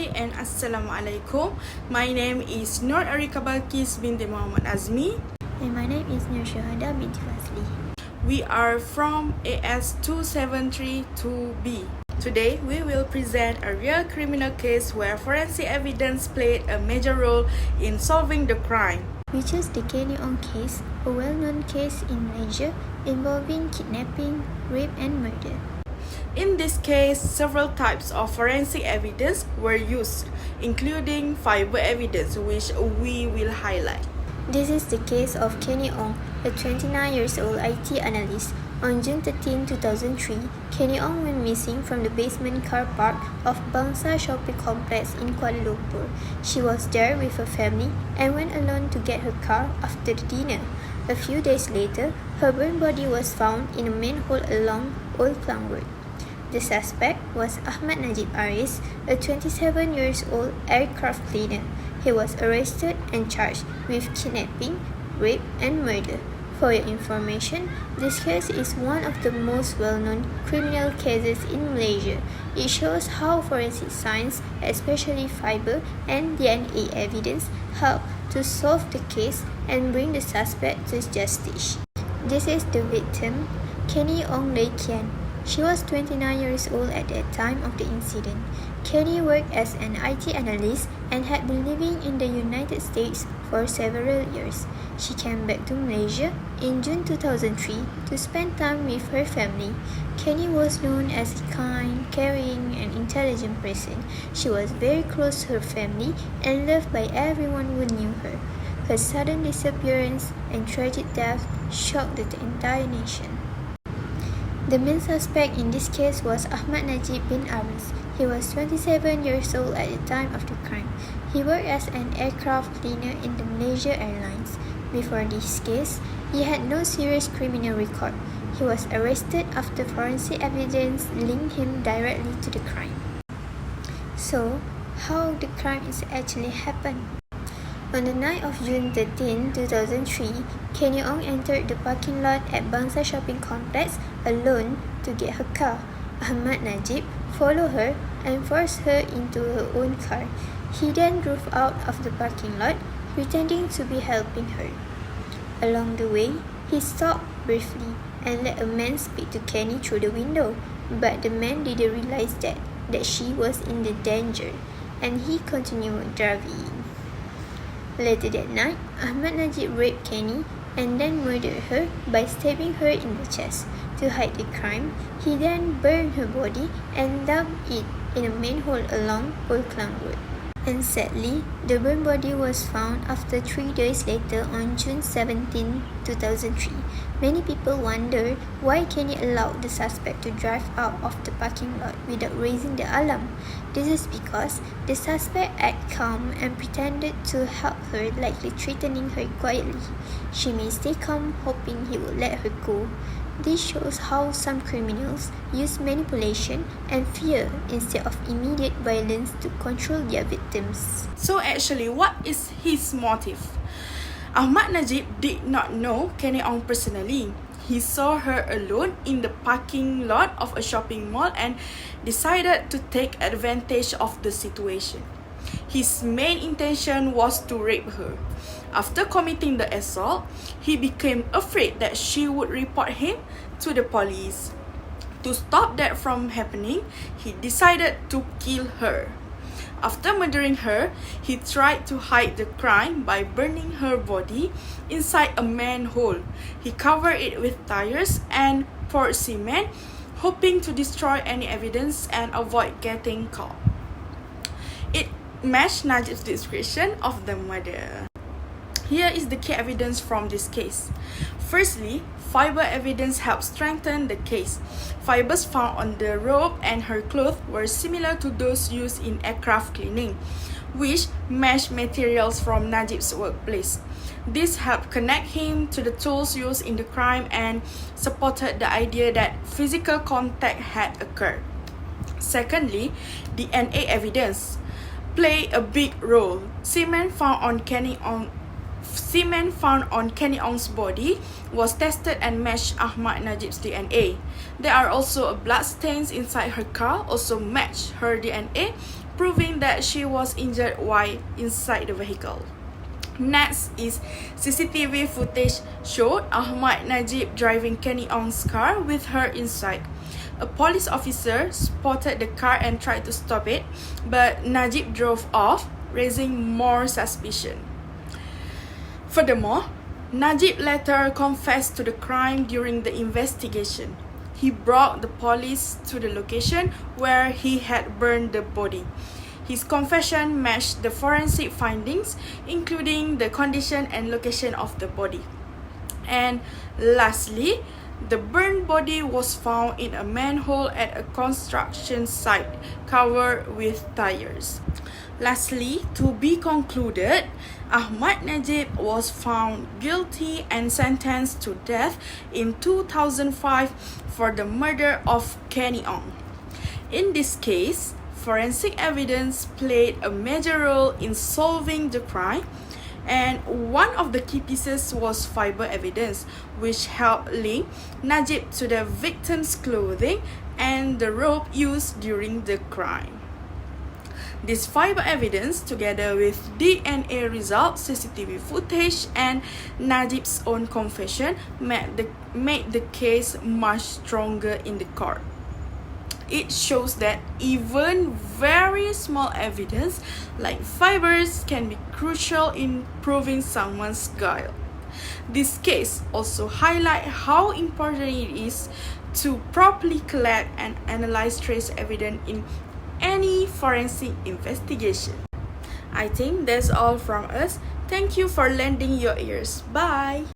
Hai and Assalamualaikum. My name is Nur Arika Balkis binti Muhammad Azmi. And my name is Nur Syahada binti Fazli. We are from AS2732B. Today, we will present a real criminal case where forensic evidence played a major role in solving the crime. We chose the Kenny Ong case, a well-known case in Malaysia involving kidnapping, rape and murder. In this case, several types of forensic evidence were used, including fiber evidence, which we will highlight. This is the case of Kenny Ong, a 29-year-old IT analyst. On June 13, 2003, Kenny Ong went missing from the basement car park of Bangsa Shopping Complex in Kuala Lumpur. She was there with her family and went alone to get her car after the dinner. A few days later, her burnt body was found in a manhole along Old Klang Road. The suspect was Ahmad Najib Aris, a 27-year-old aircraft cleaner. He was arrested and charged with kidnapping, rape, and murder. For your information, this case is one of the most well-known criminal cases in Malaysia. It shows how forensic science, especially fiber and DNA evidence, help to solve the case and bring the suspect to justice. This is the victim, Kenny Ong Lay Kian. She was 29 years old at the time of the incident. Kenny worked as an IT analyst and had been living in the United States for several years. She came back to Malaysia in June 2003 to spend time with her family. Kenny was known as a kind, caring, and intelligent person. She was very close to her family and loved by everyone who knew her. Her sudden disappearance and tragic death shocked the entire nation. The main suspect in this case was Ahmad Najib bin Aris. He was 27 years old at the time of the crime. He worked as an aircraft cleaner in the Malaysia Airlines. Before this case, he had no serious criminal record. He was arrested after forensic evidence linked him directly to the crime. So, how the crime is actually happened? On the night of June 13, 2003, Kenny Ong entered the parking lot at Bangsa Shopping Complex alone to get her car. Ahmad Najib followed her and forced her into her own car. He then drove out of the parking lot, pretending to be helping her. Along the way, he stopped briefly and let a man speak to Kenny through the window, but the man didn't realize that she was in the danger, and he continued driving. Later that night, Ahmad Najib raped Kenny and then murdered her by stabbing her in the chest. To hide the crime, he then burned her body and dumped it in a manhole along Old Klang Road. And sadly, the burned body was found after 3 days later on June 17, 2003. Many people wonder why Kenny allowed the suspect to drive out of the parking lot without raising the alarm. This is because the suspect acted calm and pretended to help her, likely threatening her quietly. She may stay calm, hoping he would let her go. This shows how some criminals use manipulation and fear instead of immediate violence to control their victims. So actually, what is his motive? Ahmad Najib did not know Kenny Ong personally. He saw her alone in the parking lot of a shopping mall and decided to take advantage of the situation. His main intention was to rape her. After committing the assault, he became afraid that she would report him to the police. To stop that from happening, he decided to kill her. After murdering her, he tried to hide the crime by burning her body inside a manhole. He covered it with tires and poured cement, hoping to destroy any evidence and avoid getting caught. It matched Najib's description of the murder. Here is the key evidence from this case. Firstly, fiber evidence helped strengthen the case. Fibers found on the robe and her clothes were similar to those used in aircraft cleaning, which matched materials from Najib's workplace. This helped connect him to the tools used in the crime and supported the idea that physical contact had occurred. Secondly, DNA evidence played a big role. Semen found on Kenny Ong's body was tested and matched Ahmad Najib's DNA. There are also blood stains inside her car, also matched her DNA, proving that she was injured while inside the vehicle. Next is CCTV footage showed Ahmad Najib driving Kenny Ong's car with her inside. A police officer spotted the car and tried to stop it, but Najib drove off, raising more suspicion. Furthermore, Najib later confessed to the crime during the investigation. He brought the police to the location where he had burned the body. His confession matched the forensic findings, including the condition and location of the body. And lastly, the burned body was found in a manhole at a construction site covered with tires. Lastly, to be concluded, Ahmad Najib was found guilty and sentenced to death in 2005 for the murder of Kenny Ong. In this case, forensic evidence played a major role in solving the crime, and one of the key pieces was fiber evidence, which helped link Najib to the victim's clothing and the rope used during the crime. This fiber evidence, together with DNA results, CCTV footage, and Najib's own confession, made the case much stronger in the court. It shows that even very small evidence like fibers can be crucial in proving someone's guilt. This case also highlights how important it is to properly collect and analyze trace evidence in any forensic investigation. I think that's all from us. Thank you for lending your ears. Bye!